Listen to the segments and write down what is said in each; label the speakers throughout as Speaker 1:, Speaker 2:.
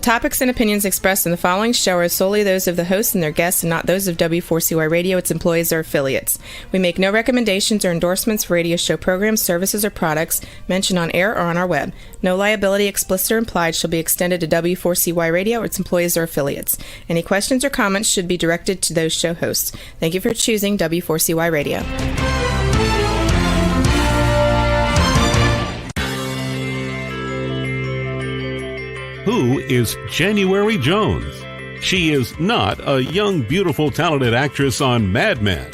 Speaker 1: The topics and opinions expressed in the following show are solely those of the hosts and their guests and not those of W4CY Radio, its employees, or affiliates. We make no recommendations or endorsements for radio show programs, services, or products mentioned on air or on our web. No liability, explicit or implied, shall be extended to W4CY Radio, its employees, or affiliates. Any questions or comments should be directed to those show hosts. Thank you for choosing W4CY Radio.
Speaker 2: Who is January Jones? She is not a young, beautiful, talented actress on Mad Men.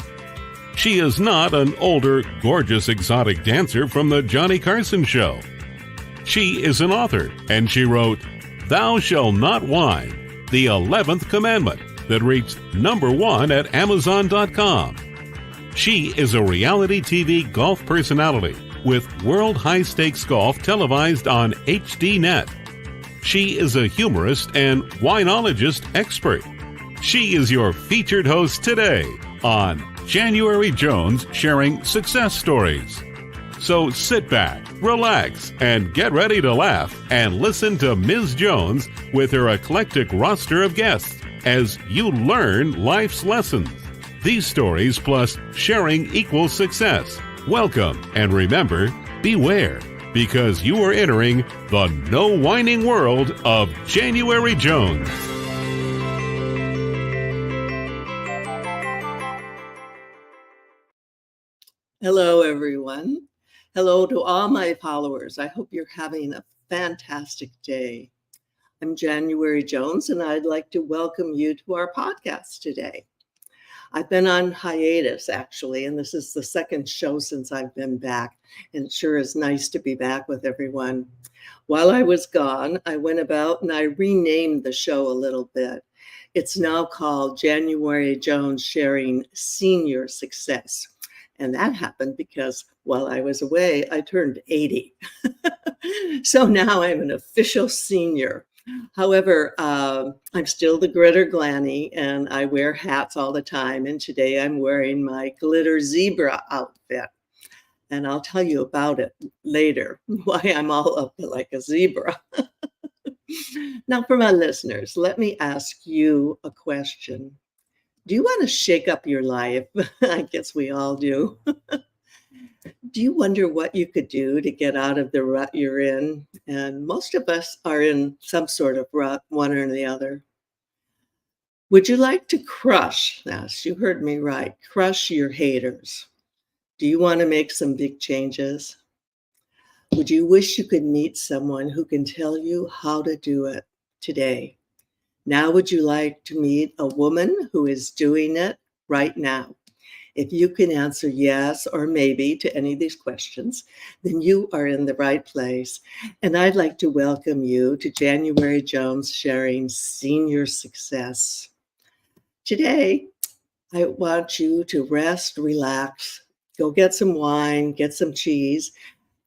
Speaker 2: She is not an older, gorgeous, exotic dancer from the Johnny Carson Show. She is an author, and she wrote Thou Shalt Not Whine, the 11th Commandment, that reached #1 at Amazon.com. She is a reality TV golf personality with World High Stakes Golf televised on HDNet. She is a humorist and winologist expert. She is your featured host today on January Jones Sharing Success Stories. So sit back, relax, and get ready to laugh and listen to Ms. Jones with her eclectic roster of guests as you learn life's lessons. These stories plus sharing equals success. Welcome, and remember, beware, because you are entering the no whining world of January Jones.
Speaker 3: Hello, everyone. Hello to all my followers. I hope you're having a fantastic day. I'm January Jones, and I'd like to welcome you to our podcast today. I've been on hiatus, actually, and this is the second show since I've been back, and it sure is nice to be back with everyone. While I was gone, I went about and I renamed the show a little bit. It's now called January Jones Sharing Senior Success. And that happened because while I was away, I turned 80. So now I'm an official senior. However, I'm still the glitter granny, and I wear hats all the time. And today I'm wearing my glitter zebra outfit. And I'll tell you about it later, why I'm all up like a zebra. Now, for my listeners, let me ask you a question. Do you want to shake up your life? I guess we all do. Do you wonder what you could do to get out of the rut you're in? And most of us are in some sort of rut, one or the other. Would you like to crush, yes, you heard me right, crush your haters? Do you want to make some big changes? Would you wish you could meet someone who can tell you how to do it today? Now, would you like to meet a woman who is doing it right now? If you can answer yes or maybe to any of these questions, then you are in the right place. And I'd like to welcome you to January Jones Sharing Senior Success. Today, I want you to rest, relax, go get some wine, get some cheese,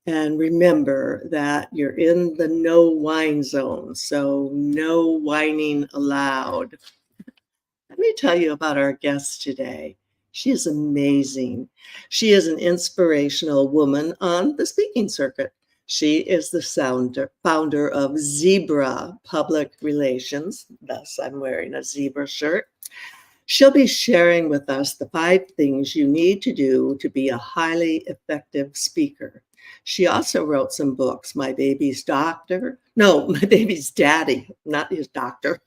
Speaker 3: and remember that you're in the no whine zone, so no whining allowed. Let me tell you about our guest today. She is amazing. She is an inspirational woman on the speaking circuit. She is the founder of Zebra Public Relations. Thus, I'm wearing a zebra shirt. She'll be sharing with us the 5 things you need to do to be a highly effective speaker. She also wrote some books, My Baby's Daddy, not his doctor,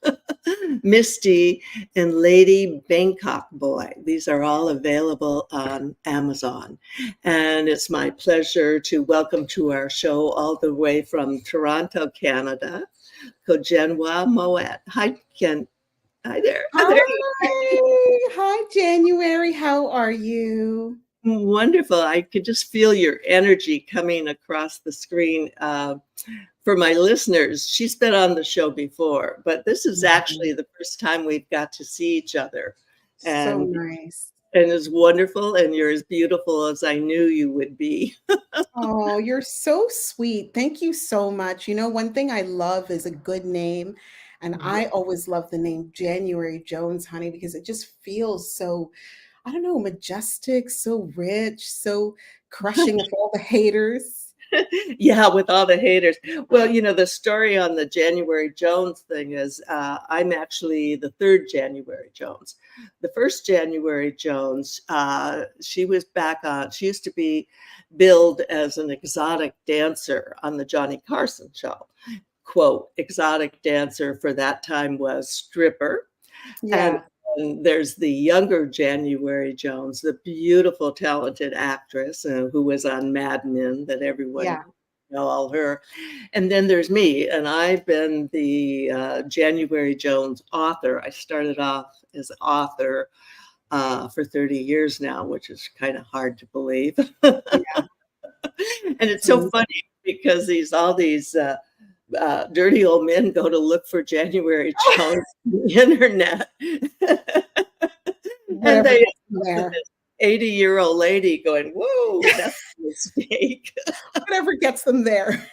Speaker 3: Misty, and Lady Bangkok Boy. These are all available on Amazon. And it's my pleasure to welcome to our show all the way from Toronto, Canada, Kojenwa Moitt. Hi, Ken. Hi there.
Speaker 4: Hi, January. How are you?
Speaker 3: Wonderful. I could just feel your energy coming across the screen. For my listeners, she's been on the show before, but this is actually the first time we've got to see each other. And,
Speaker 4: so nice.
Speaker 3: And it's wonderful, and you're as beautiful as I knew you would be.
Speaker 4: Oh, you're so sweet. Thank you so much. You know, one thing I love is a good name. And I always love the name January Jones, honey, because it just feels so, I don't know, majestic, so rich, so crushing of all the haters.
Speaker 3: Yeah, with all the haters. Well, the story on the January Jones thing is I'm actually the third January Jones. The first January Jones, she used to be billed as an exotic dancer on the Johnny Carson show. Quote, exotic dancer for that time was stripper. And
Speaker 4: Yeah.
Speaker 3: there's the younger January Jones, the beautiful, talented actress who was on Mad Men that everyone
Speaker 4: Yeah.
Speaker 3: know all her. And then there's me, and I've been the January Jones author. I started off as an author for 30 years now, which is kind of hard to believe.
Speaker 4: Yeah.
Speaker 3: And it's so funny because all these dirty old men go to look for January Jones on the internet. And
Speaker 4: Whatever
Speaker 3: they
Speaker 4: gets them there.
Speaker 3: 80-year-old lady going, whoa, that's a mistake.
Speaker 4: Whatever gets them there.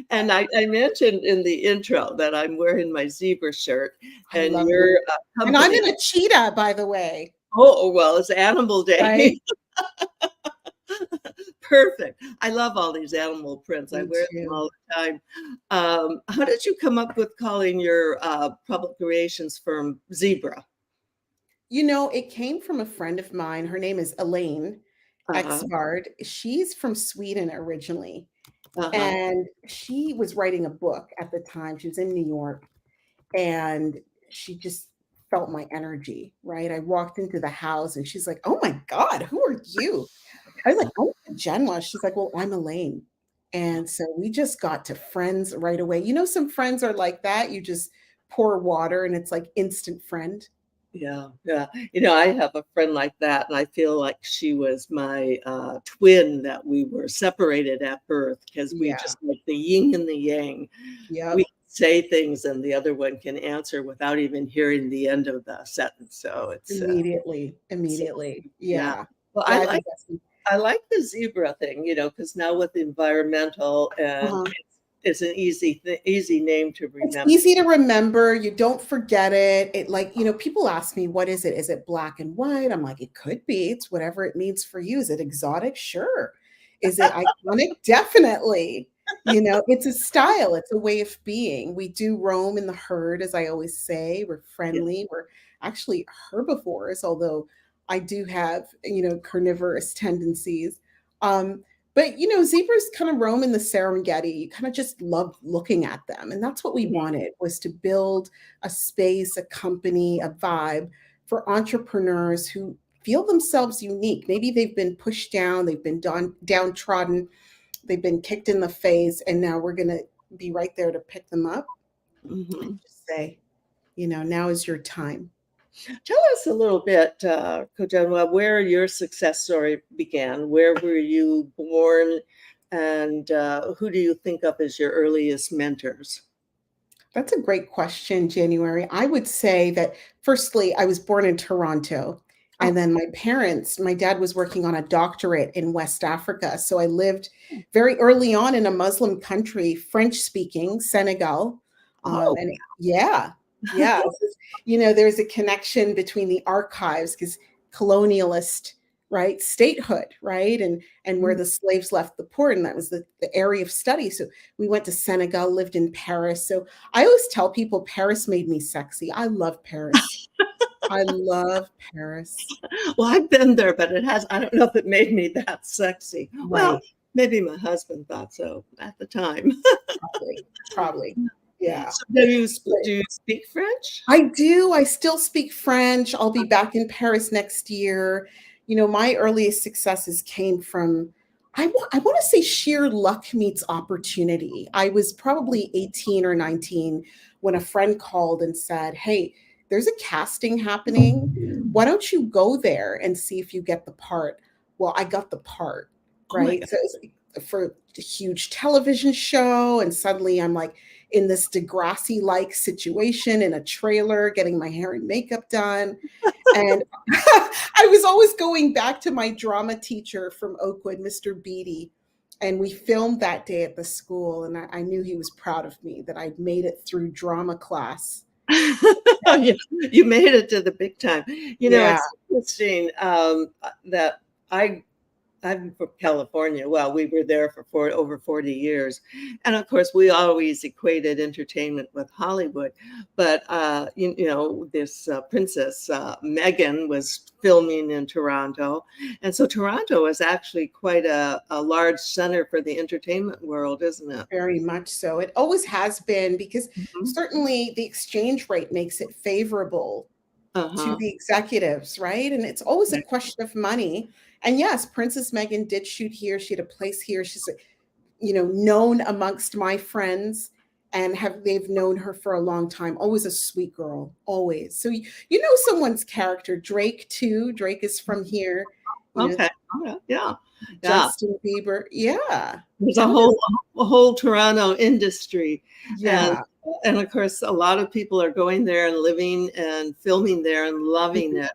Speaker 3: And I mentioned in the intro that I'm wearing my zebra shirt,
Speaker 4: I
Speaker 3: and
Speaker 4: love it.
Speaker 3: your
Speaker 4: And I'm
Speaker 3: company.
Speaker 4: in a cheetah, by the way.
Speaker 3: Oh, well, it's Animal Day.
Speaker 4: Right?
Speaker 3: Perfect. I love all these animal prints. I
Speaker 4: Me
Speaker 3: wear them
Speaker 4: too.
Speaker 3: all the time. How did you come up with calling your public relations firm Zebra?
Speaker 4: It came from a friend of mine. Her name is Elaine
Speaker 3: Uh-huh.
Speaker 4: Exvard. She's from Sweden originally.
Speaker 3: Uh-huh.
Speaker 4: And she was writing a book at the time. She was in New York. And she just felt my energy, right? I walked into the house and she's like, "Oh my God, who are you?" I was like, "Oh, Kojenwa." She's like, "Well, I'm Elaine." And so we just got to friends right away. Some friends are like that. You just pour water and it's like instant friend.
Speaker 3: Yeah, yeah. I have a friend like that, and I feel like she was my twin that we were separated at birth because we
Speaker 4: Yeah.
Speaker 3: just like the yin and the yang. We
Speaker 4: Yep.
Speaker 3: say things, and the other one can answer without even hearing the end of the sentence. So
Speaker 4: Immediately.
Speaker 3: so,
Speaker 4: Immediately.
Speaker 3: yeah.
Speaker 4: Yeah.
Speaker 3: Well,
Speaker 4: Yeah, I think that's
Speaker 3: I like the zebra thing, because now with environmental and
Speaker 4: uh-huh.
Speaker 3: it's an easy name to
Speaker 4: It's
Speaker 3: remember.
Speaker 4: easy to remember, you don't forget it. People ask me, "What is it? Is it black and white?" I'm like, "It could be. It's whatever it means for you. Is it exotic? Sure. Is it iconic? Definitely." It's a style, it's a way of being. We do roam in the herd, as I always say. We're
Speaker 3: Yeah.
Speaker 4: friendly. We're actually herbivores, although I do have, carnivorous tendencies. But zebras kind of roam in the Serengeti. You kind of just love looking at them. And that's what we
Speaker 3: Mhm.
Speaker 4: wanted, was to build a space, a company, a vibe for entrepreneurs who feel themselves unique. Maybe they've been pushed down, they've been downtrodden, they've been kicked in the face, and now we're going to be right there to pick them up and
Speaker 3: Mhm.
Speaker 4: just say, now is your time.
Speaker 3: Tell us a little bit, Kojenwa, where your success story began. Where were you born, and who do you think of as your earliest mentors?
Speaker 4: That's a great question, January. I would say that, firstly, I was born in Toronto. And
Speaker 3: Oh,
Speaker 4: then my dad was working on a doctorate in West Africa. So I lived very early on in a Muslim country, French speaking, Senegal.
Speaker 3: oh,
Speaker 4: Yeah, yeah. There's a connection between the archives because colonialist, right, statehood, right, and where
Speaker 3: mm.
Speaker 4: the slaves left the port, and that was the area of study. So we went to Senegal, lived in Paris. So I always tell people Paris made me sexy. I love Paris. I love Paris.
Speaker 3: Well, I've been there, but I don't know if it made me that sexy. Well,
Speaker 4: Right.
Speaker 3: maybe my husband thought so at the time.
Speaker 4: Probably. Probably. Yeah.
Speaker 3: So
Speaker 4: But
Speaker 3: do you speak French?
Speaker 4: I do. I still speak French. I'll be back in Paris next year. My earliest successes came from, I want to say, sheer luck meets opportunity. I was probably 18 or 19 when a friend called and said, "Hey, there's a casting happening. Why don't you go there and see if you get the part?" Well, I got the part,
Speaker 3: Oh my
Speaker 4: right?
Speaker 3: God.
Speaker 4: So it was for a huge television show. And suddenly I'm like, in this Degrassi like situation in a trailer, getting my hair and makeup done. And I was always going back to my drama teacher from Oakwood, Mr. Beatty. And we filmed that day at the school. And I knew he was proud of me that I'd made it through drama class.
Speaker 3: You made it to the big time.
Speaker 4: Yeah.
Speaker 3: It's interesting that I I'm from California. Well, we were there for over 40 years. And of course, we always equated entertainment with Hollywood. But, this Princess Meghan was filming in Toronto. And so Toronto is actually quite a large center for the entertainment world, isn't it?
Speaker 4: Very much so. It always has been, because
Speaker 3: Mhm.
Speaker 4: certainly the exchange rate makes it favorable to
Speaker 3: Uh-huh.
Speaker 4: the executives, right? And it's always a question of money. And yes, Princess Meghan did shoot here. She had a place here. She's, known amongst my friends, and they've known her for a long time. Always a sweet girl, always. So you know someone's character. Drake too. Drake is from here.
Speaker 3: Okay. Okay. Yeah. Yeah.
Speaker 4: Justin Bieber. Yeah.
Speaker 3: There's a whole Toronto industry.
Speaker 4: Yeah.
Speaker 3: And of course, a lot of people are going there and living and filming there and loving it.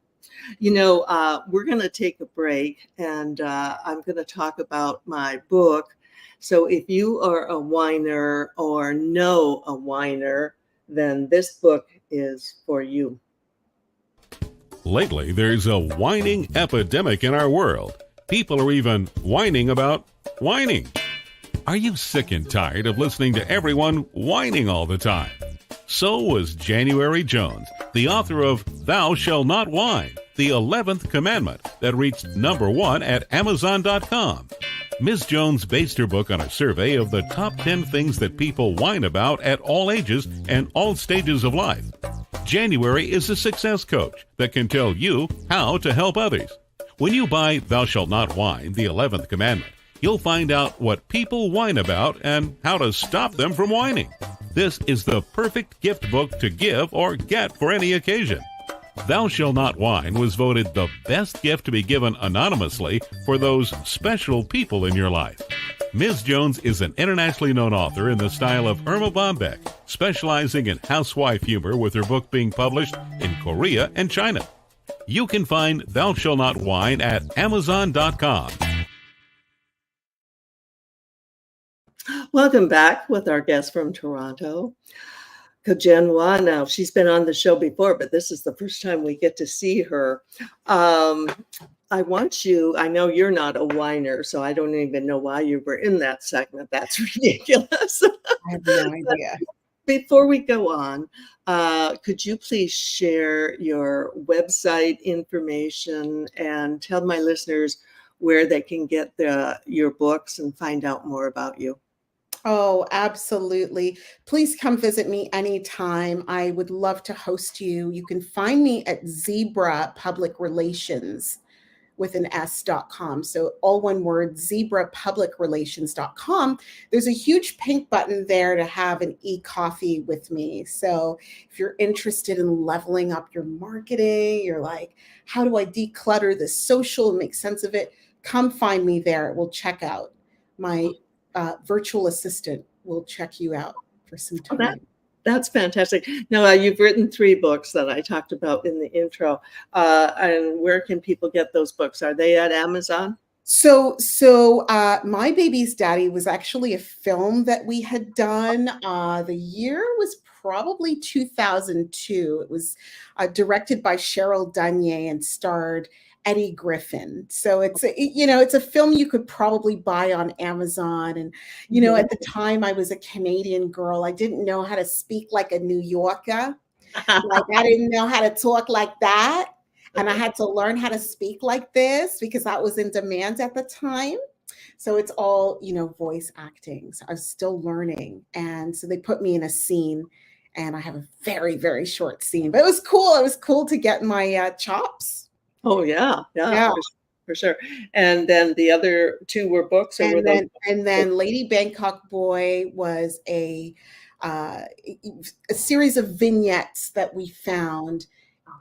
Speaker 3: We're going to take a break, and I'm going to talk about my book. So if you are a whiner or know a whiner, then this book is for you.
Speaker 2: Lately, there's a whining epidemic in our world. People are even whining about whining. Are you sick and tired of listening to everyone whining all the time? So was January Jones, the author of Thou Shalt Not Whine, the 11th commandment that reached #1 at Amazon.com. Ms. Jones based her book on a survey of the top 10 things that people whine about at all ages and all stages of life. January is a success coach that can tell you how to help others. When you buy Thou Shalt Not Whine, the 11th commandment, you'll find out what people whine about and how to stop them from whining. This is the perfect gift book to give or get for any occasion. Thou Shalt Not Whine was voted the best gift to be given anonymously for those special people in your life. Ms. Jones is an internationally known author in the style of Irma Bombeck, specializing in housewife humor, with her book being published in Korea and China. You can find Thou Shalt Not Whine at Amazon.com.
Speaker 3: Welcome back with our guest from Toronto, Kojenwa. Now, she's been on the show before, but this is the first time we get to see her. I know you're not a whiner, so I don't even know why you were in that segment. That's ridiculous.
Speaker 4: I have no idea.
Speaker 3: Before we go on, could you please share your website information and tell my listeners where they can get your books and find out more about you?
Speaker 4: Oh, absolutely. Please come visit me anytime. I would love to host you. You can find me at Zebra Public Relations with an S.com. So all one word, zebrapublicrelations.com. There's a huge pink button there to have an e-coffee with me. So if you're interested in leveling up your marketing, you're like, how do I declutter the social and make sense of it? Come find me there. We'll check out. My virtual assistant will check you out for some time.
Speaker 3: That's fantastic. Now, you've written 3 books that I talked about in the intro. And where can people get those books? Are they at Amazon?
Speaker 4: So My Baby's Daddy was actually a film that we had done. The year was probably 2002. It was directed by Cheryl Dunye and starred Eddie Griffin. So it's a film you could probably buy on Amazon. And, at the time I was a Canadian girl. I didn't know how to speak like a New Yorker. Like I didn't know how to talk like that. And I had to learn how to speak like this because that was in demand at the time. So it's all, voice acting. So I was still learning. And so they put me in a scene, and I have a very, very short scene, but it was cool. It was cool to get my chops.
Speaker 3: Oh, yeah. For sure. And then the other 2 were books?
Speaker 4: And then Lady Bangkok Boy was a series of vignettes that we found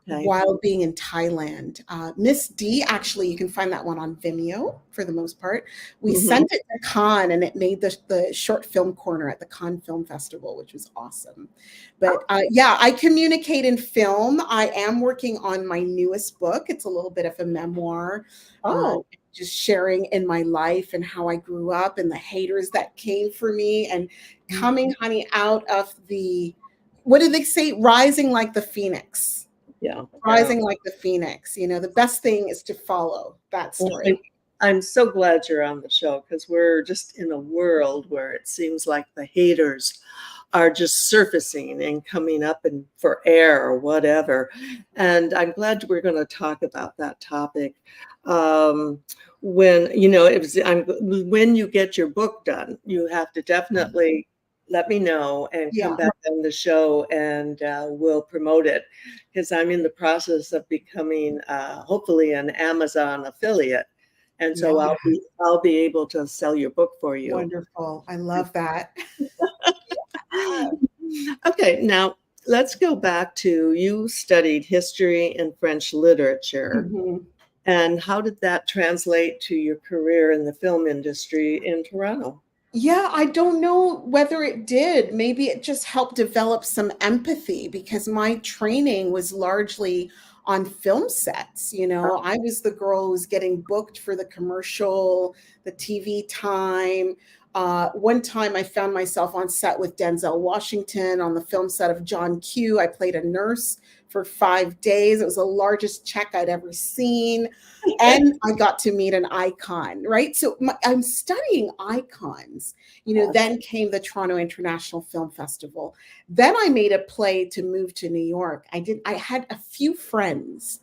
Speaker 4: while being in Thailand. Miss D, actually, you can find that one on Vimeo for the most part. We sent it to Cannes, and it made the short film corner at the Cannes Film Festival, which was awesome. But I communicate in film. I am working on my newest book. It's a little bit of a memoir. Just sharing in my life and how I grew up and the haters that came for me and coming, honey, out of what do they say? Rising like the phoenix.
Speaker 3: Yeah.
Speaker 4: Rising like the phoenix. The best thing is to follow that story.
Speaker 3: I'm so glad you're on the show because we're just in a world where it seems like the haters are just surfacing and coming up and for air or whatever. And I'm glad we're going to talk about that topic. Um, when when you get your book done, you have to definitely let me know and come
Speaker 4: Yeah,
Speaker 3: back on the show, and we'll promote it because I'm in the process of becoming hopefully an Amazon affiliate. And so
Speaker 4: yeah,
Speaker 3: I'll be able to sell your book for you.
Speaker 4: wonderful. I love that.
Speaker 3: Okay, now let's go back to you studied history and French literature.
Speaker 4: Mhm.
Speaker 3: And how did that translate to your career in the film industry in Toronto?
Speaker 4: Yeah, I don't know whether it did. Maybe it just helped develop some empathy because my training was largely on film sets. I was the girl who was getting booked for the commercial, the TV time. One time I found myself on set with Denzel Washington on the film set of John Q. I played a nurse for 5 days. It was the largest check I'd ever seen. And I got to meet an icon, right? So I'm studying icons. Then came the Toronto International Film Festival. Then I made a play to move to New York. I had a few friends,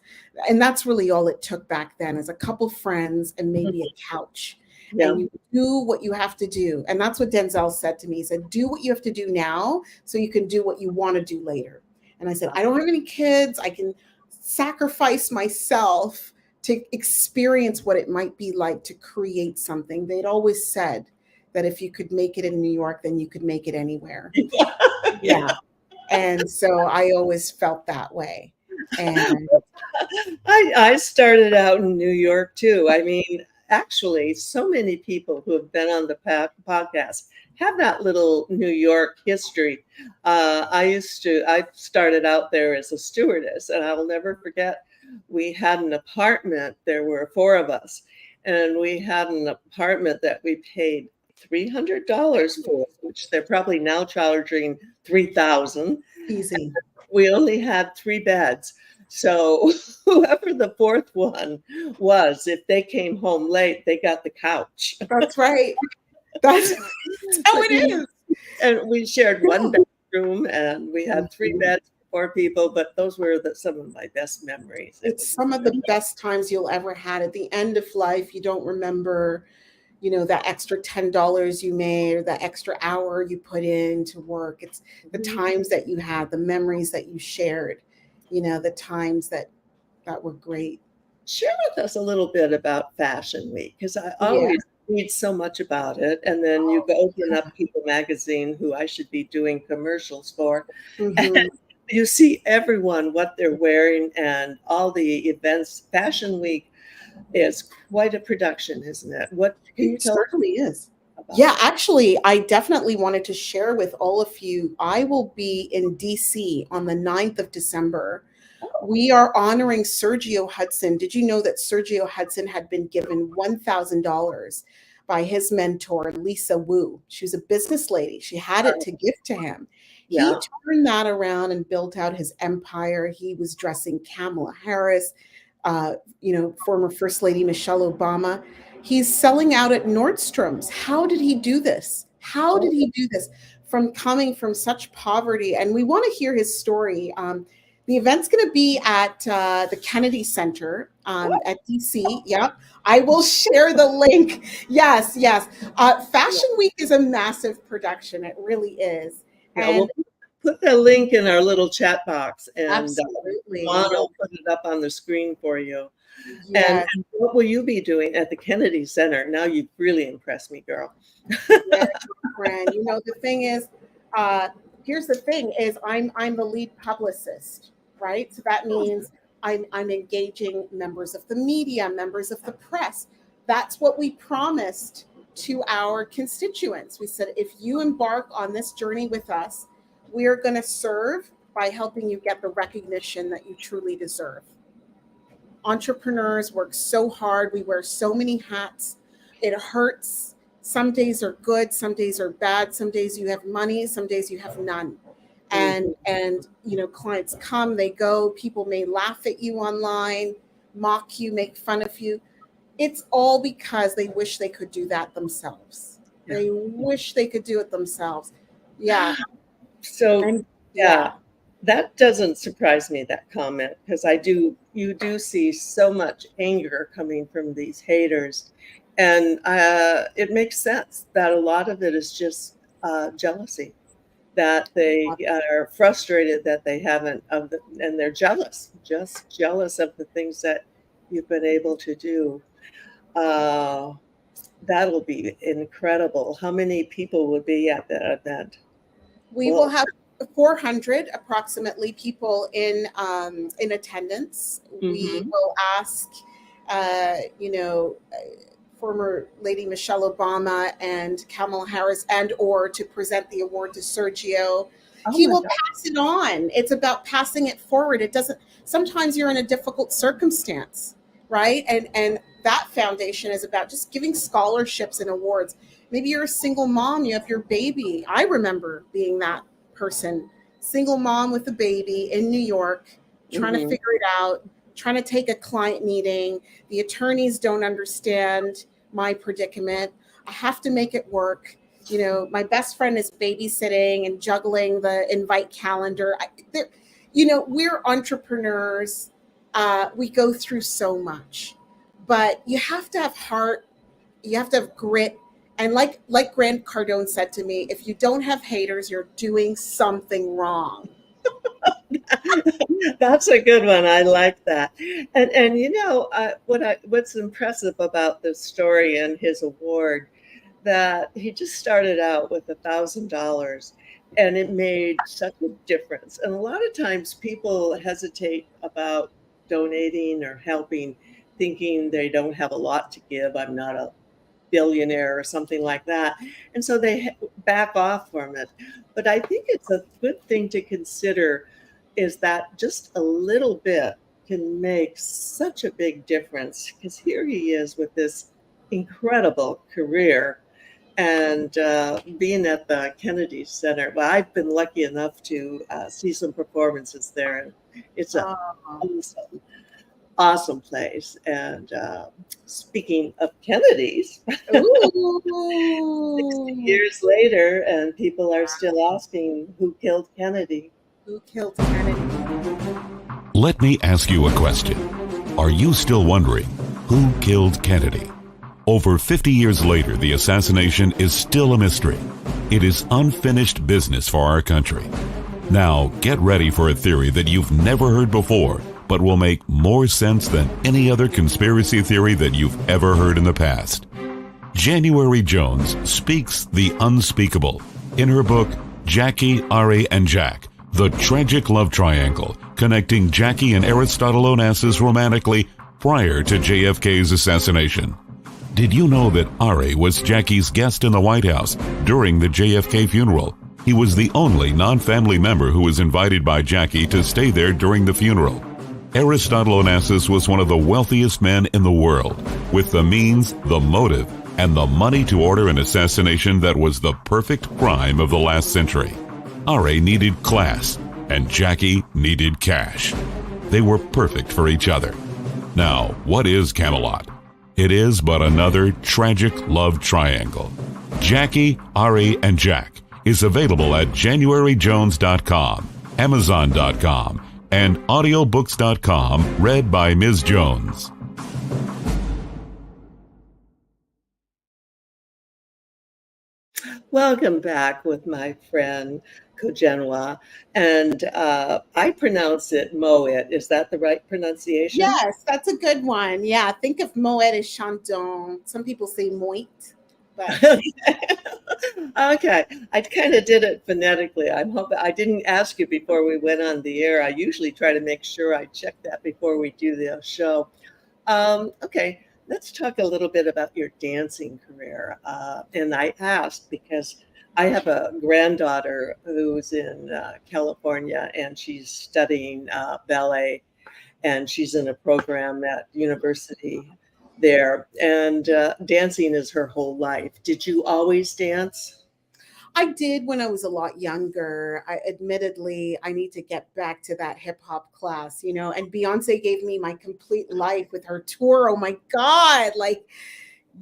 Speaker 4: and that's really all it took back then, is a couple friends and maybe a couch.
Speaker 3: Yeah.
Speaker 4: And you do what you have to do. And that's what Denzel said to me. He said, do what you have to do now so you can do what you want to do later. And I said, I don't have any kids. I can sacrifice myself to experience what it might be like to create something. They'd always said that if you could make it in New York, then you could make it anywhere. Yeah. And so I always felt that way. And
Speaker 3: I started out in New York too. I mean, actually, so many people who have been on the podcast have that little New York history. I started out there as a stewardess, and I'll never forget, we had an apartment. There were four of us, and we had an apartment that we paid $300 for, which they're probably now charging $3,000.
Speaker 4: easy.
Speaker 3: We only had 3 beds. So whoever the fourth one was, if they came home late, they got the couch.
Speaker 4: That's right. That's how it is.
Speaker 3: And we shared one bedroom, and we had 3 beds for 4 people, but those were some of my best memories.
Speaker 4: It's some of the best times you'll ever had. At the end of life, you don't remember, that extra $10 you made or that extra hour you put in to work. It's the times that you had, the memories that you shared, the times that were great.
Speaker 3: Share with us a little bit about Fashion Week, because I always read so much about it. And then you go open up People Magazine, who I should be doing commercials for. And you see everyone, what they're wearing and all the events. Fashion Week is quite a production, isn't it? What can you tell us?
Speaker 4: It certainly is. Yeah, actually, I definitely wanted to share with all of you. I will be in DC on the 9th of December. We are honoring Sergio Hudson. Did you know that Sergio Hudson had been given $1,000 by his mentor, Lisa Wu? She was a business lady. She had it to give to him.
Speaker 3: Yeah.
Speaker 4: He turned that around and built out his empire. He was dressing Kamala Harris, former First Lady Michelle Obama. He's selling out at Nordstrom's. How did he do this? How did he do this from coming from such poverty? And we want to hear his story. The event's going to be at the Kennedy Center at DC. Yep. I will share the link. Yes. Fashion Week is a massive production. It really is.
Speaker 3: Yeah,
Speaker 4: And
Speaker 3: we'll put the link in our little chat box, and
Speaker 4: absolutely.
Speaker 3: Juan will put it up on the screen for you.
Speaker 4: Yes.
Speaker 3: And what will you be doing at the Kennedy Center? Now you've really impressed me, girl.
Speaker 4: Yeah, friend. The thing is, here's the thing: is I'm the lead publicist, right? So that means I'm engaging members of the media, members of the press. That's what we promised to our constituents. We said, if you embark on this journey with us, we are going to serve by helping you get the recognition that you truly deserve. Entrepreneurs work so hard. We wear so many hats. It hurts. Some days are good. Some days are bad. Some days you have money. Some days you have none. And clients come, they go. People may laugh at you online, mock you, make fun of you. it's all because they wish they could do that themselves.
Speaker 3: Yeah.
Speaker 4: They wish they could do it themselves. Yeah.
Speaker 3: So
Speaker 4: And
Speaker 3: yeah, that doesn't surprise me, that comment, because you do see so much anger coming from these haters. And it makes sense that a lot of it is just jealousy, that they are frustrated that they haven't, and they're jealous, just jealous of the things that you've been able to do. Uh, that'll be incredible. How many people would be at that event?
Speaker 4: we will have 400 approximately people in attendance. We will ask, former Lady Michelle Obama and Kamala Harris or to present the award to Sergio. He will pass it on. It's about passing it forward. It doesn't, sometimes you're in a difficult circumstance, right? And that foundation is about just giving scholarships and awards. Maybe you're a single mom, you have your baby. I remember being that person, single mom with a baby in New York, trying to figure it out, trying to take a client meeting. The attorneys don't understand my predicament. I have to make it work. My best friend is babysitting and juggling the invite calendar. We're entrepreneurs. We go through so much, but you have to have heart. You have to have grit. And like Grant Cardone said to me, if you don't have haters, you're doing something wrong.
Speaker 3: That's a good one. I like that. And what's impressive about this story and his award, that he just started out with $1,000 and it made such a difference. And a lot of times people hesitate about donating or helping, thinking they don't have a lot to give. I'm not a billionaire or something like that. And so they back off from it. But I think it's a good thing to consider, is that just a little bit can make such a big difference, because here he is with this incredible career and being at the Kennedy Center. Well, I've been lucky enough to see some performances there, and it's an awesome place. And speaking of Kennedys, 60 years later, and people are still asking, who killed Kennedy?
Speaker 4: Who killed Kennedy?
Speaker 2: Let me ask you a question. Are you still wondering who killed Kennedy? Over 50 years later, the assassination is still a mystery. It is unfinished business for our country. Now, get ready for a theory that you've never heard before, but will make more sense than any other conspiracy theory that you've ever heard in the past. January Jones speaks the unspeakable in her book, Jackie, Ari, and Jack, The Tragic Love Triangle, connecting Jackie and Aristotle Onassis romantically prior to JFK's assassination. Did you know that Ari was Jackie's guest in the White House during the JFK funeral? He was the only non-family member who was invited by Jackie to stay there during the funeral. Aristotle Onassis was one of the wealthiest men in the world, with the means, the motive, and the money to order an assassination that was the perfect crime of the last century. Ari needed class, and Jackie needed cash. They were perfect for each other. Now, what is Camelot? It is but another tragic love triangle. Jackie, Ari, and Jack is available at JanuaryJones.com, Amazon.com, and audiobooks.com, read by Ms. Jones.
Speaker 3: Welcome back with my friend Kojenwa, and I pronounce it Moitt. Is that the right pronunciation?
Speaker 4: Yes, that's a good one. Yeah, think of Moitt as Chandon. Some people say Moitt. But
Speaker 3: Okay, I kind of did it phonetically. I'm hoping I didn't ask you before we went on the air. I usually try to make sure I check that before we do the show. Okay, let's talk a little bit about your dancing career. And I asked because I have a granddaughter who's in California, and she's studying ballet, and she's in a program at university there, and dancing is her whole life. Did you always dance?
Speaker 4: I did when I was a lot younger. Admittedly, I need to get back to that hip hop class, and Beyonce gave me my complete life with her tour. Oh my God. Like,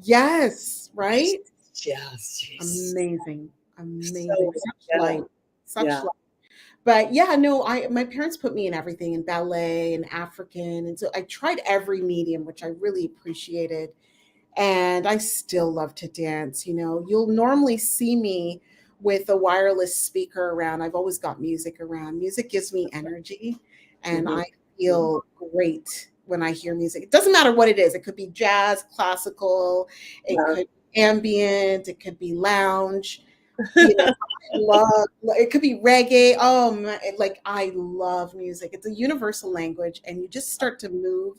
Speaker 4: yes, right?
Speaker 3: Yes.
Speaker 4: Amazing.
Speaker 3: So,
Speaker 4: Amazing. Such
Speaker 3: yeah.
Speaker 4: light. Such
Speaker 3: Yeah.
Speaker 4: light. But yeah, no, my parents put me in everything, in ballet and African. And so I tried every medium, which I really appreciated. And I still love to dance. You'll normally see me with a wireless speaker around. I've always got music around. Music gives me energy, and
Speaker 3: Mhm.
Speaker 4: I feel great when I hear music. It doesn't matter what it is. It could be jazz, classical, it
Speaker 3: Yeah.
Speaker 4: could be ambient, it could be lounge. I love it could be reggae. Oh my, like I love music. It's a universal language, and you just start to move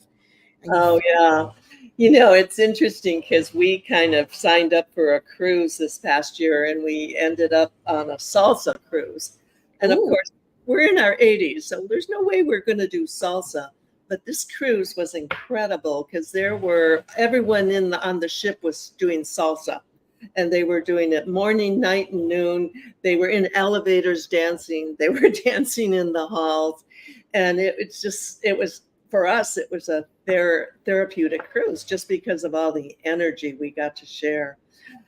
Speaker 4: and you
Speaker 3: Oh,
Speaker 4: feel.
Speaker 3: yeah. It's interesting because we kind of signed up for a cruise this past year and we ended up on a salsa cruise. And of
Speaker 4: Ooh,
Speaker 3: course, we're in our 80s, so there's no way we're going to do salsa. But this cruise was incredible because everyone on the ship was doing salsa. And they were doing it morning, night, and noon. They were in elevators dancing. They were dancing in the halls. And it was for us, it was a therapeutic cruise just because of all the energy we got to share.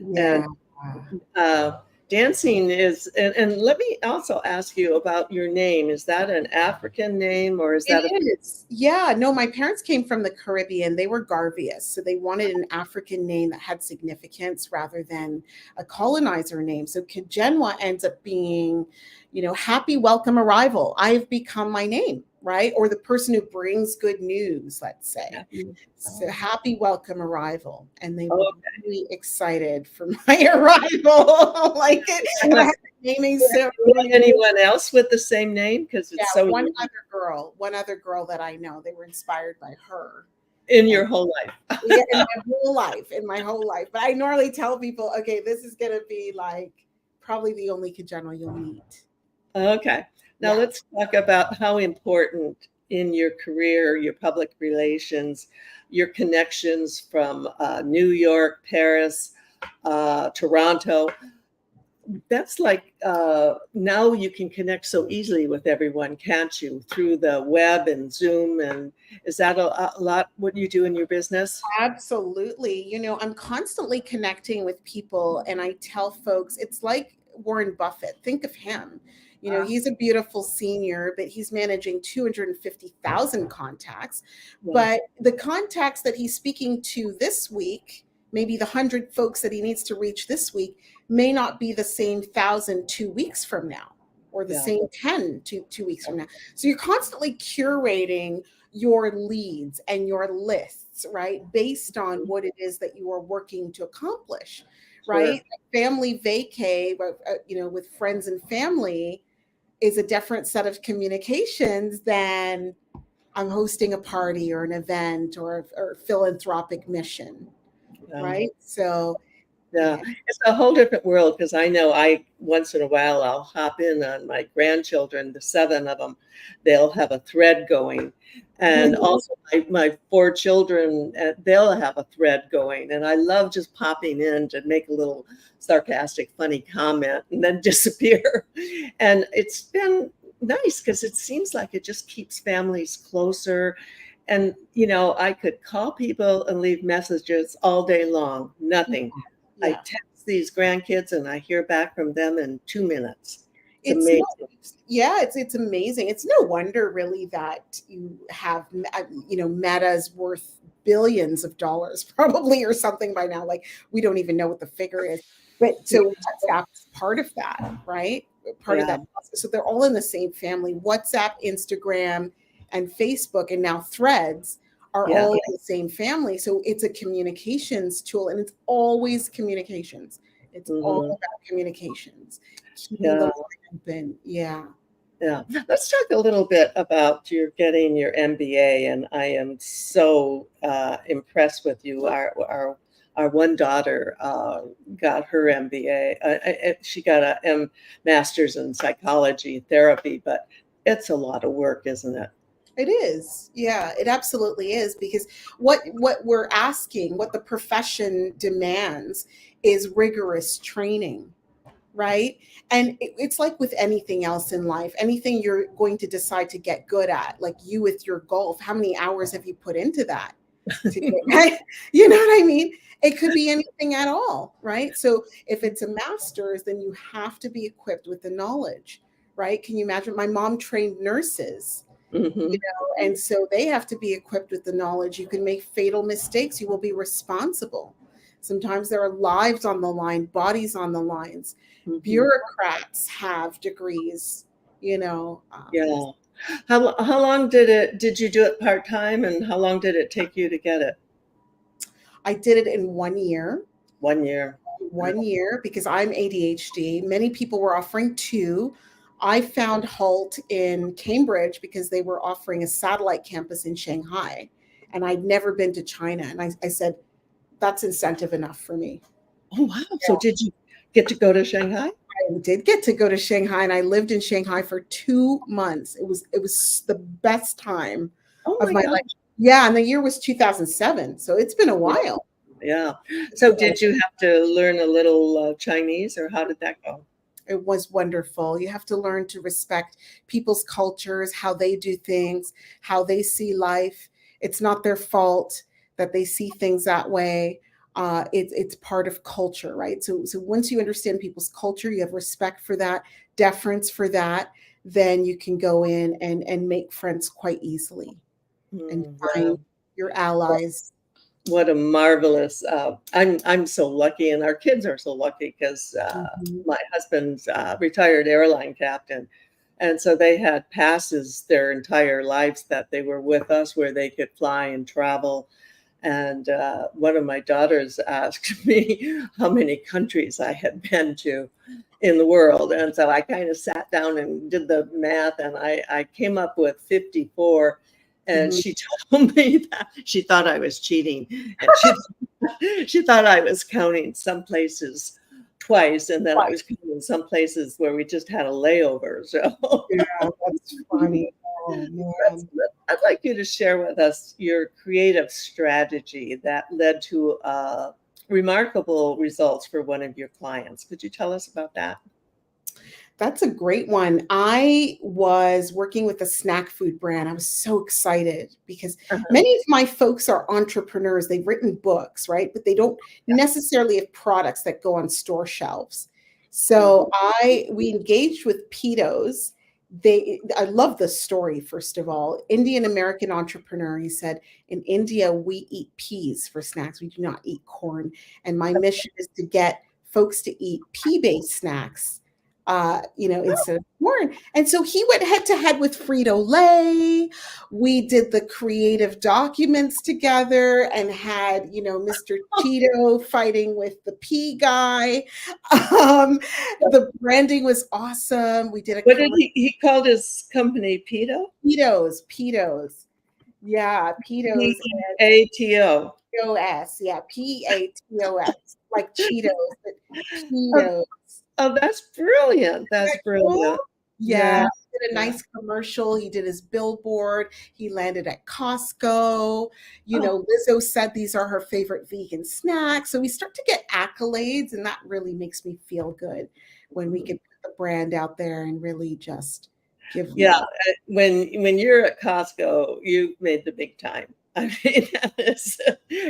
Speaker 3: And
Speaker 4: yeah.
Speaker 3: uh, dancing and let me also ask you about your name. Is that an African name or is that
Speaker 4: It is. Yeah. No, my parents came from the Caribbean. They were Garvious. So they wanted an African name that had significance rather than a colonizer name. So Kojenwa ends up being, happy welcome arrival. I've become my name, right? Or the person who brings good news, let's say. So happy welcome arrival. And they were
Speaker 3: oh,
Speaker 4: really excited for my arrival. Like it. And I had the naming ceremony.
Speaker 3: anyone else with the same name? Because
Speaker 4: Yeah,
Speaker 3: it's so
Speaker 4: one
Speaker 3: unique
Speaker 4: other girl that I know, they were inspired by her.
Speaker 3: in
Speaker 4: And
Speaker 3: your whole life.
Speaker 4: yeah, in my whole life. But I normally tell people, okay, this is gonna be like probably the only Kajano you'll meet.
Speaker 3: Okay. Now
Speaker 4: Yeah.
Speaker 3: let's talk about how important in your career, your public relations, your connections from New York, Paris, Toronto. That's like now you can connect so easily with everyone, can't you? Through the web and Zoom. And is that a lot what you do in your business?
Speaker 4: Absolutely. I'm constantly connecting with people, and I tell folks it's like Warren Buffett. Think of him. He's a beautiful senior, but he's managing 250,000 contacts.
Speaker 3: Yeah.
Speaker 4: But the contacts that he's speaking to this week, maybe the 100 folks that he needs to reach this week, may not be the same 1,000 2 weeks from now, or the
Speaker 3: Yeah.
Speaker 4: same 10 2 weeks from now. So you're constantly curating your leads and your lists, right? Based on what it is that you are working to accomplish, right?
Speaker 3: Sure.
Speaker 4: Family vacay, with friends and family is a different set of communications than I'm hosting a party or an event or philanthropic mission,
Speaker 3: Yeah.
Speaker 4: right? So,
Speaker 3: Yeah,
Speaker 4: yeah.
Speaker 3: it's a whole different world because I know I once in a while I'll hop in on my grandchildren, the seven of them. They'll have a thread going, and also my four children, they'll have a thread going, and I love just popping in to make a little sarcastic, funny comment and then disappear. And it's been nice because it seems like it just keeps families closer. And I could call people and leave messages all day long, nothing. I
Speaker 4: Yeah.
Speaker 3: text these grandkids and I hear back from them in 2 minutes. It's
Speaker 4: It's
Speaker 3: amazing.
Speaker 4: no, yeah, it's amazing. It's no wonder really that you have, Meta's worth billions of dollars probably or something by now. Like we don't even know what the figure is. But so WhatsApp's part of that, right? Part of
Speaker 3: Yeah,
Speaker 4: that. So they're all in the same family. WhatsApp, Instagram, and Facebook, and now Threads are
Speaker 3: yeah,
Speaker 4: all in the same family. So it's a communications tool, and it's always communications. It's all
Speaker 3: mhm,
Speaker 4: about communications, keeping the
Speaker 3: yeah,
Speaker 4: line open. Yeah.
Speaker 3: yeah. Let's talk a little bit about your getting your MBA, and I am so impressed with you. Our one daughter got her MBA. She got a master's in psychology therapy, but it's a lot of work, isn't it?
Speaker 4: It is. Yeah, it absolutely is because what we're asking, what the profession demands is rigorous training, right? And it's like with anything else in life, anything you're going to decide to get good at, like you with your golf, how many hours have you put into that? Right? You know what I mean? It could be anything at all, right? So if it's a master's, then you have to be equipped with the knowledge, right? Can you imagine? My mom trained nurses, and so they have to be equipped with the knowledge. You can make fatal mistakes. You will be responsible. Sometimes there are lives on the line, bodies on the lines. Bureaucrats have degrees,
Speaker 3: Yeah. How long did you do it part-time, and how long did it take you to get it?
Speaker 4: I did it in 1 year.
Speaker 3: 1 year.
Speaker 4: 1 year, because I'm ADHD. Many people were offering 2. I found HALT in Cambridge because they were offering a satellite campus in Shanghai. And I'd never been to China. And I said, that's incentive enough for me.
Speaker 3: Oh, wow. Yeah. So did you get to go to Shanghai?
Speaker 4: I did get to go to Shanghai, and I lived in Shanghai for 2 months. It was the best time of my life. Yeah, and the year was 2007, so it's been a while.
Speaker 3: Yeah. So did you have to learn a little Chinese, or how did that go?
Speaker 4: It was wonderful. You have to learn to respect people's cultures, how they do things, how they see life. It's not their fault that they see things that way. It's part of culture, right? So once you understand people's culture, you have respect for that, deference for that, then you can go in and make friends quite easily and find your allies.
Speaker 3: What a marvelous, I'm so lucky, and our kids are so lucky because my husband's retired airline captain. And so they had passes their entire lives that they were with us, where they could fly and travel. And one of my daughters asked me how many countries I had been to in the world. And so I kind of sat down and did the math, and I came up with 54. And she told me that she thought I was cheating. And she thought I was counting some places twice, and then I was counting some places where we just had a layover. So
Speaker 4: yeah, that's funny. Oh, man.
Speaker 3: I'd like you to share with us your creative strategy that led to remarkable results for one of your clients. Could you tell us about that?
Speaker 4: That's a great one. I was working with a snack food brand. I was so excited because many of my folks are entrepreneurs. They've written books, right? But they don't necessarily have products that go on store shelves. So we engaged with Pitos. I love the story, first of all. Indian American entrepreneur. He said, in India, we eat peas for snacks. We do not eat corn. And my mission is to get folks to eat pea-based snacks, instead of corn. And so he went head to head with Frito-Lay. We did the creative documents together and had, Mr. Cheeto fighting with the pea guy. The branding was awesome. We did
Speaker 3: what did he called his company? Pito?
Speaker 4: Pitos. Yeah, Pitos.
Speaker 3: P-A-T-O.
Speaker 4: P-O-S. Yeah, P-A-T-O-S. Like Cheetos, but Pitos.
Speaker 3: Oh, that's brilliant. That's brilliant.
Speaker 4: Yeah. He did a nice commercial. He did his billboard. He landed at Costco. Lizzo said these are her favorite vegan snacks. So we start to get accolades, and that really makes me feel good when we can put the brand out there and really just give love.
Speaker 3: When you're at Costco, you made the big time. I mean, that is,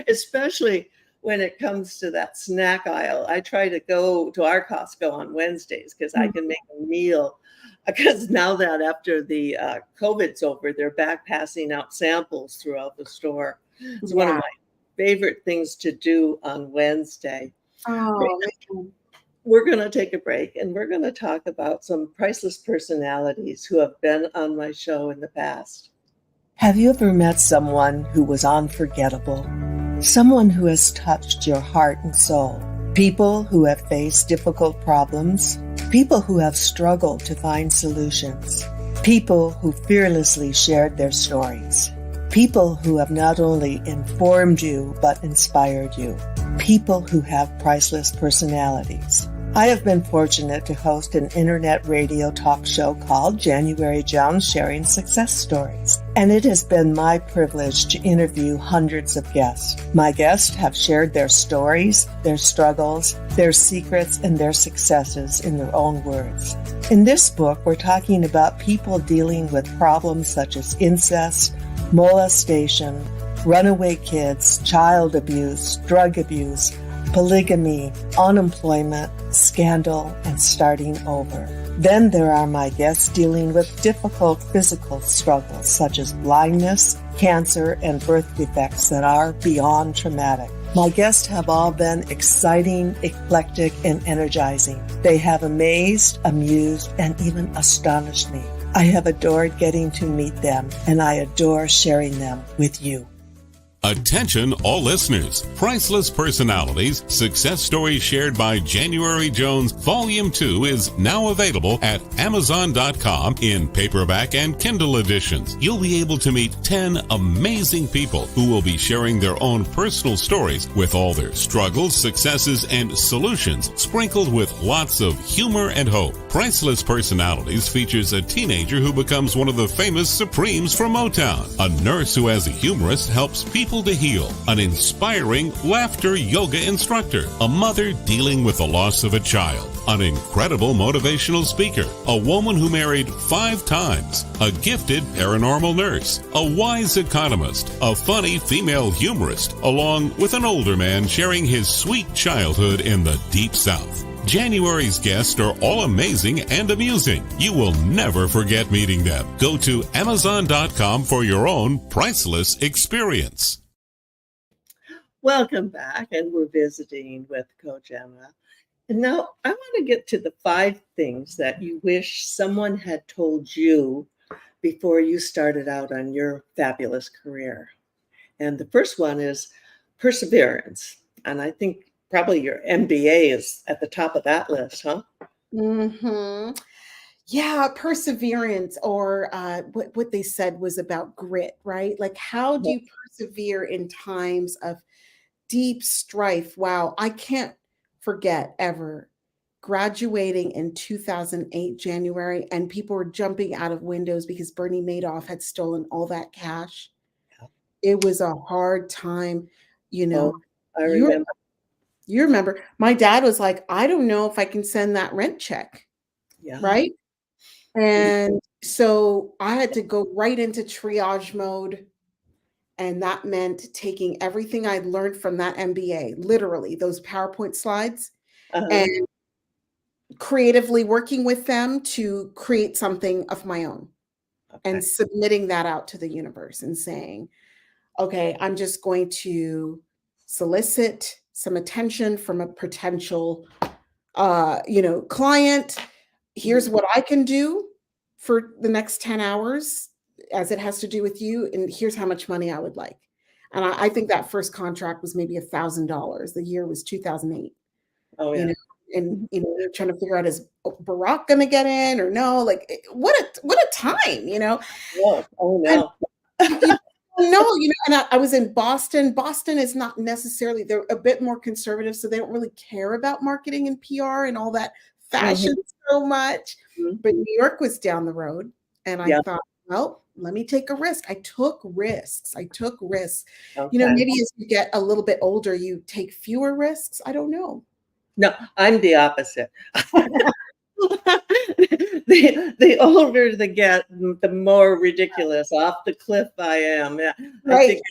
Speaker 3: especially when it comes to that snack aisle. I try to go to our Costco on Wednesdays because I can make a meal. Because now that after the COVID's over, they're back passing out samples throughout the store. It's one of my favorite things to do on Wednesday. We're going to take a break, and we're going to talk about some priceless personalities who have been on my show in the past. Have you ever met someone who was unforgettable? Someone who has touched your heart and soul. People who have faced difficult problems. People who have struggled to find solutions. People who fearlessly shared their stories. People who have not only informed you, but inspired you. People who have priceless personalities. I have been fortunate to host an internet radio talk show called January Jones Sharing Success Stories. and it has been my privilege to interview hundreds of guests. My guests have shared their stories, their struggles, their secrets, and their successes in their own words. In this book, we're talking about people dealing with problems such as incest, molestation, runaway kids, child abuse, drug abuse, polygamy, unemployment, scandal, and starting over. Then there are my guests dealing with difficult physical struggles such as blindness, cancer, and birth defects that are beyond traumatic. My guests have all been exciting, eclectic, and energizing. They have amazed, amused, and even astonished me. I have adored getting to meet them, and I adore sharing them with you.
Speaker 2: Attention all listeners. Priceless Personalities, Success Stories Shared by January Jones, Volume 2 is now available at Amazon.com in paperback and Kindle editions. You'll be able to meet 10 amazing people who will be sharing their own personal stories with all their struggles, successes, and solutions, sprinkled with lots of humor and hope. Priceless Personalities features a teenager who becomes one of the famous Supremes from Motown. A nurse who, as a humorist, helps people to heal, an inspiring laughter yoga instructor, a mother dealing with the loss of a child, an incredible motivational speaker, a woman who married 5 times, a gifted paranormal nurse, a wise economist, a funny female humorist, along with an older man sharing his sweet childhood in the Deep South. January's guests are all amazing and amusing. You will never forget meeting them. Go to Amazon.com for your own priceless experience.
Speaker 3: Welcome back, and we're visiting with Kojenwa. And now I want to get to the 5 things that you wish someone had told you before you started out on your fabulous career. And the first one is perseverance. And I think probably your MBA is at the top of that list, huh?
Speaker 4: Mm-hmm. Yeah, perseverance, or what they said was about grit, right? Like, how do you persevere in times of deep strife? Wow, I can't forget ever graduating in 2008, January, and people were jumping out of windows because Bernie Madoff had stolen all that cash.
Speaker 3: Yeah.
Speaker 4: It was a hard time, you know.
Speaker 3: I remember.
Speaker 4: You remember, my dad was like, I don't know if I can send that rent check.
Speaker 3: Yeah.
Speaker 4: Right. And so I had to go right into triage mode. And that meant taking everything I'd learned from that MBA, literally those PowerPoint slides, and creatively working with them to create something of my own, and submitting that out to the universe and saying, okay, I'm just going to solicit some attention from a potential, client. Here's what I can do for the next 10 hours as it has to do with you. And here's how much money I would like. And I think that first contract was maybe $1,000. The year was 2008.
Speaker 3: Oh, yeah.
Speaker 4: They're trying to figure out, is Barack going to get in or no? Like, what a time,
Speaker 3: Yeah. Oh, no.
Speaker 4: And I was in Boston. Boston is not necessarily, they're a bit more conservative, so they don't really care about marketing and PR and all that fashion so much. But New York was down the road, and I thought, well, let me take a risk. I took risks. Okay. Maybe as you get a little bit older, you take fewer risks. I don't know.
Speaker 3: No, I'm the opposite. The older they get, the more ridiculous, off the cliff I am. Yeah, right. I think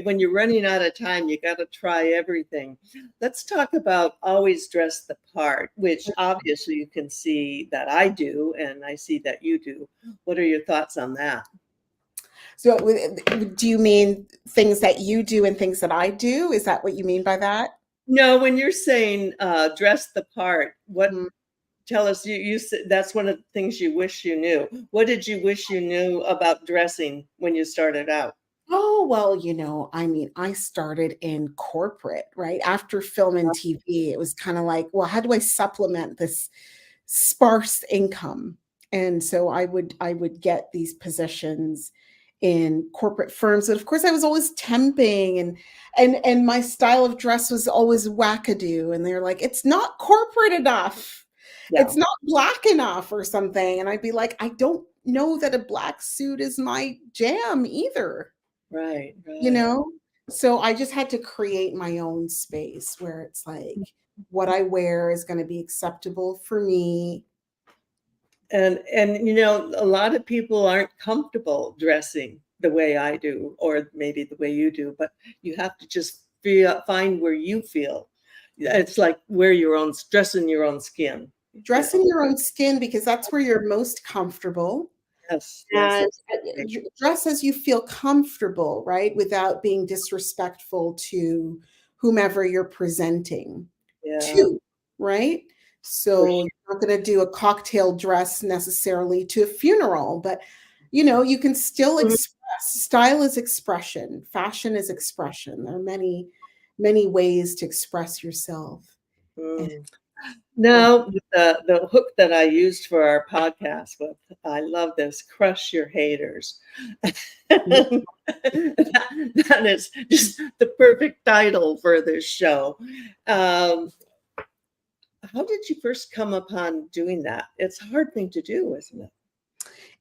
Speaker 3: when you're running out of time, you got to try everything. Let's talk about always dress the part, which obviously you can see that I do, and I see that you do. What are your thoughts on that?
Speaker 4: So do you mean things that you do and things that I do? Is that what you mean by that?
Speaker 3: No, when you're saying dress the part, what? Tell us, you said that's one of the things you wish you knew. What did you wish you knew about dressing when you started out?
Speaker 4: Oh, well, I started in corporate, right? After film and TV, it was kind of like, well, how do I supplement this sparse income? And so I would get these positions in corporate firms. But of course, I was always temping, and my style of dress was always wackadoo. And they're like, it's not corporate enough. Yeah. It's not Black enough or something. And I'd be like, I don't know that a black suit is my jam either.
Speaker 3: Right.
Speaker 4: You know? So I just had to create my own space where it's like what I wear is going to be acceptable for me.
Speaker 3: And a lot of people aren't comfortable dressing the way I do, or maybe the way you do, but you have to just find where you feel. It's like dress in your own skin.
Speaker 4: Dress in your own skin because that's where you're most comfortable.
Speaker 3: Yes.
Speaker 4: And dress as you feel comfortable, right? Without being disrespectful to whomever you're presenting to, right? So you're not going to do a cocktail dress necessarily to a funeral, but you can still express. Style is expression. Fashion is expression. There are many, many ways to express yourself.
Speaker 3: Now, the hook that I used for our podcast with, I love this, crush your haters. That is just the perfect title for this show. How did you first come upon doing that? It's a hard thing to do, isn't it?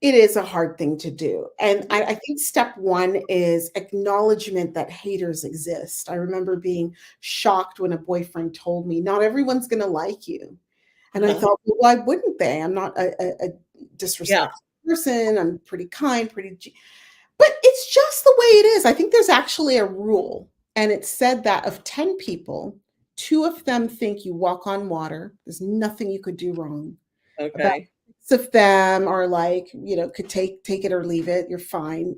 Speaker 4: It is a hard thing to do. And I think step one is acknowledgement that haters exist. I remember being shocked when a boyfriend told me, not everyone's going to like you. And I thought, well, why wouldn't they? I'm not a disrespectful person. I'm pretty kind, but it's just the way it is. I think there's actually a rule. And it said that of 10 people, 2 of them think you walk on water. There's nothing you could do wrong.
Speaker 3: Okay.
Speaker 4: Of them are like, could take it or leave it. You're fine.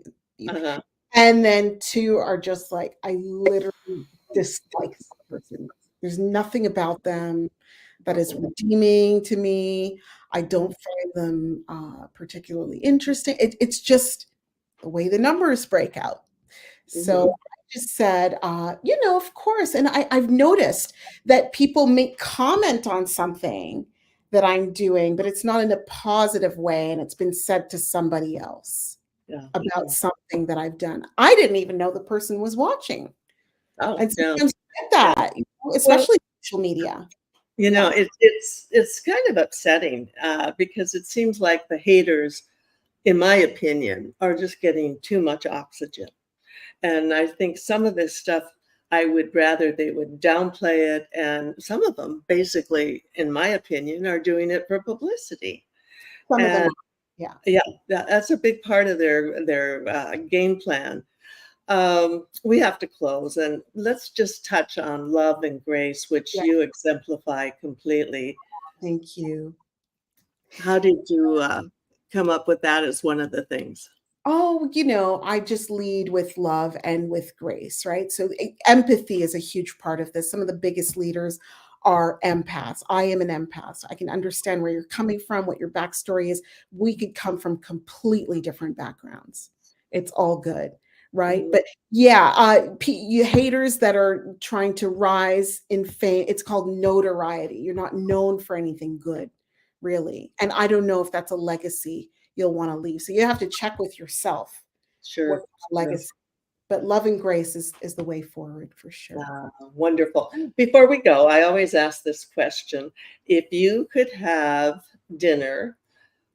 Speaker 4: And then 2 are just like, I literally dislike this person. There's nothing about them that is redeeming to me. I don't find them particularly interesting. It's just the way the numbers break out. So I just said, of course. And I've noticed that people make comment on something that I'm doing, but it's not in a positive way. And it's been said to somebody else about something that I've done. I didn't even know the person was watching. And sometimes you get that, especially social media.
Speaker 3: It's kind of upsetting because it seems like the haters, in my opinion, are just getting too much oxygen. And I think some of this stuff, I would rather they would downplay it. And some of them, basically, in my opinion, are doing it for publicity.
Speaker 4: Some of them,
Speaker 3: that's a big part of their game plan. We have to close, and let's just touch on love and grace, which you exemplify completely.
Speaker 4: Thank you.
Speaker 3: How did you come up with that as one of the things?
Speaker 4: Oh, I just lead with love and with grace, right? So empathy is a huge part of this. Some of the biggest leaders are empaths. I am an empath. I can understand where you're coming from, what your backstory is. We could come from completely different backgrounds. It's all good, right? But you haters that are trying to rise in fame, it's called notoriety. You're not known for anything good, really. And I don't know if that's a legacy you'll want to leave. So you have to check with yourself.
Speaker 3: Sure.
Speaker 4: Legacy. But love and grace is the way forward for sure.
Speaker 3: Wonderful. Before we go, I always ask this question. If you could have dinner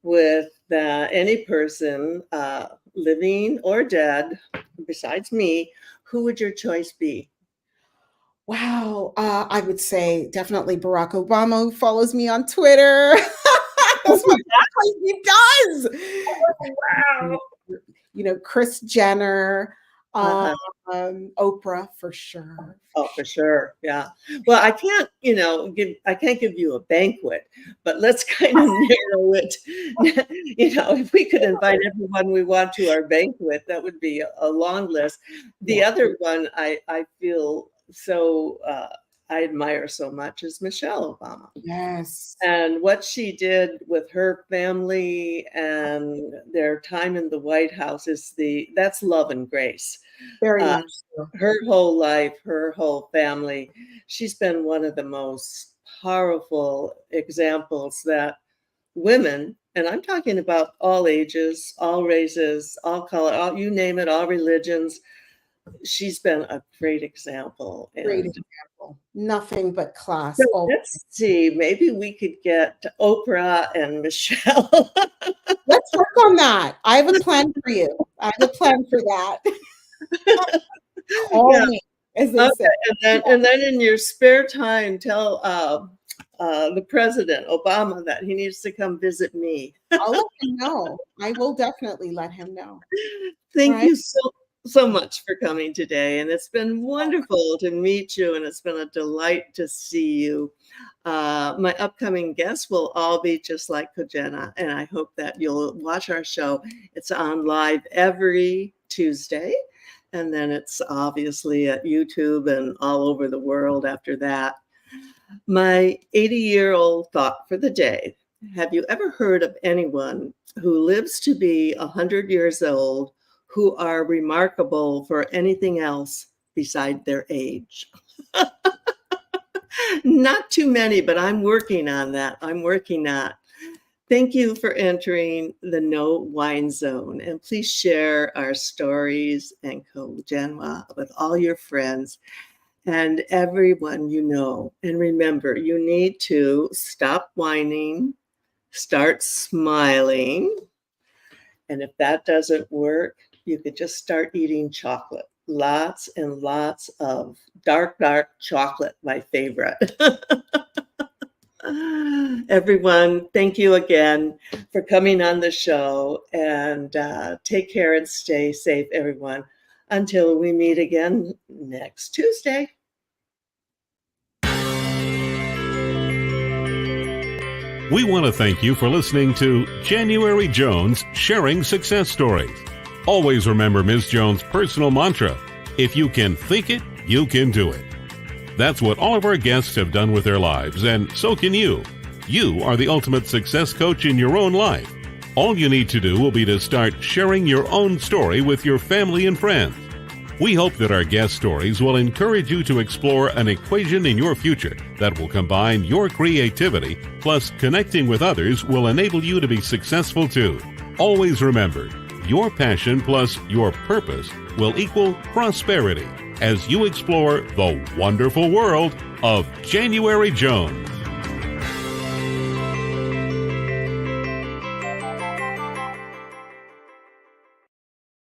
Speaker 3: with any person, living or dead, besides me, who would your choice be?
Speaker 4: Wow. I would say definitely Barack Obama, who follows me on Twitter. That's what he does.
Speaker 3: Wow.
Speaker 4: Kris Jenner, Oprah for sure.
Speaker 3: Oh, for sure. Yeah. Well, I can't give you a banquet, but let's kind of narrow it. If we could invite everyone we want to our banquet, that would be a long list. The other one I feel so I admire so much is Michelle Obama.
Speaker 4: Yes.
Speaker 3: And what she did with her family and their time in the White House that's love and grace.
Speaker 4: Very much so.
Speaker 3: Her whole life, her whole family, she's been one of the most powerful examples that women, and I'm talking about all ages, all races, all color, you name it, all religions, she's been a great example.
Speaker 4: Great
Speaker 3: And
Speaker 4: example. Nothing but class.
Speaker 3: so
Speaker 4: Oh,
Speaker 3: let's see, maybe we could get Oprah and Michelle.
Speaker 4: let's work on that. I have a plan for you. I have a plan for that. Call
Speaker 3: Yeah.
Speaker 4: me, as they
Speaker 3: Okay,
Speaker 4: say.
Speaker 3: and then in your spare time, tell the president, Obama, that he needs to come visit me.
Speaker 4: I'll let him know. I will definitely let him know.
Speaker 3: Thank
Speaker 4: Right?
Speaker 3: you so much for coming today, and it's been wonderful to meet you, and it's been a delight to see you. My upcoming guests will all be just like Kojenwa, and I hope that you'll watch our show. It's on live every Tuesday, and then it's obviously at YouTube and all over the world after that. My 80-year-old thought for the day: have you ever heard of anyone who lives to be 100 years old who are remarkable for anything else beside their age? Not too many, but I'm working on that. Thank you for entering the No Wine Zone, and please share our stories and Kojenwa with all your friends and everyone you know. And remember, you need to stop whining, start smiling, and if that doesn't work, you could just start eating chocolate. Lots and lots of dark chocolate, my favorite. Everyone, thank you again for coming on the show, and take care and stay safe, everyone, until we meet again next Tuesday.
Speaker 2: We want to thank you for listening to January Jones Sharing Success Stories. Always remember Ms. Jones' personal mantra: if you can think it, you can do it. That's what all of our guests have done with their lives, and so can you. You are the ultimate success coach in your own life. All you need to do will be to start sharing your own story with your family and friends. We hope that our guest stories will encourage you to explore an equation in your future that will combine your creativity plus connecting with others will enable you to be successful too. Always remember, your passion plus your purpose will equal prosperity as you explore the wonderful world of January Jones.